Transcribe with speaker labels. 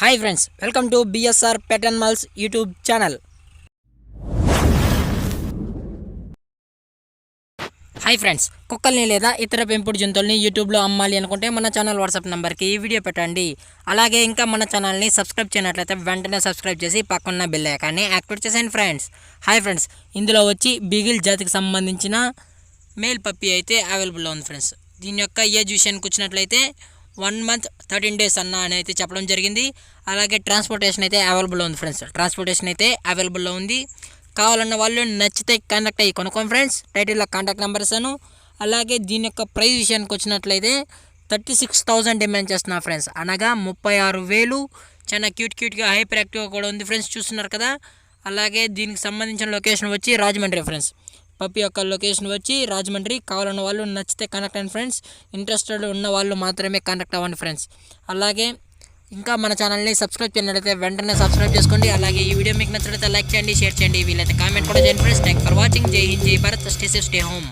Speaker 1: Hi friends, welcome to BSR pet animals YouTube channel. Hi friends, కుక్కల్ని లేదా ఇతర పెంపుడు జంతువుల్ని యూట్యూబ్లో అమ్మాలి అనుకుంటే మన ఛానల్ వాట్సాప్ నెంబర్కి ఈ వీడియో పెట్టండి. అలాగే ఇంకా మన ఛానల్ని సబ్స్క్రైబ్ చేయనట్లయితే వెంటనే సబ్స్క్రైబ్ చేసి పక్కన్న బెల్ ఐకాన్ని యాక్టివేట్ చేసేయండి ఫ్రెండ్స్. హాయ్ ఫ్రెండ్స్, ఇందులో వచ్చి బీగిల్ జాతికి సంబంధించిన మేల్ పప్పీ అయితే అవైలబుల్లో ఉంది ఫ్రెండ్స్. దీని యొక్క ఏజ్ విషయానికి వచ్చినట్లయితే 1 month 13 days అన్న అని అయితే చెప్పడం జరిగింది. అలాగే ట్రాన్స్పోర్టేషన్ అయితే అవైలబుల్లో ఉంది ఫ్రెండ్స్. ట్రాన్స్పోర్టేషన్ అయితే అవైలబుల్లో ఉంది. కావాలన్న వాళ్ళు నచ్చితే కాంటాక్ట్ అయ్యి కొనుక్కోండి ఫ్రెండ్స్. టైటిల్లో కాంటాక్ట్ నెంబర్స్ అను. అలాగే దీని యొక్క ప్రైస్ విషయానికి వచ్చినట్లయితే 36,000 డిమాండ్ చేస్తున్నా ఫ్రెండ్స్, అనగా 36,000. చాలా క్యూట్గా హైపర్ యాక్టివ్గా కూడా ఉంది ఫ్రెండ్స్, చూస్తున్నారు కదా. అలాగే దీనికి సంబంధించిన లొకేషన్ వచ్చి రాజమండ్రి ఫ్రెండ్స్. పప్పి యొక్క లొకేషన్ వచ్చి రాజమండ్రి. కావాలన్న వాళ్ళు నచ్చితే కాంటాక్ట్ అవ్వండి ఫ్రెండ్స్. ఇంట్రెస్టెడ్ ఉన్న వాళ్ళు మాత్రమే కాంటాక్ట్ అవ్వండి ఫ్రెండ్స్. అలాగే ఇంకా మన ఛానల్ని సబ్స్క్రైబ్ చేయనట్లయితే వెంటనే సబ్స్క్రైబ్ చేసుకోండి. అలాగే ఈ వీడియో మీకు నచ్చినట్లయితే లైక్ చేయండి, షేర్ చేయండి, వీలైతే కామెంట్ కూడా చేయండి ఫ్రెండ్స్. Thank for watching. జై హింద్, జై Bharat, stay safe, stay home.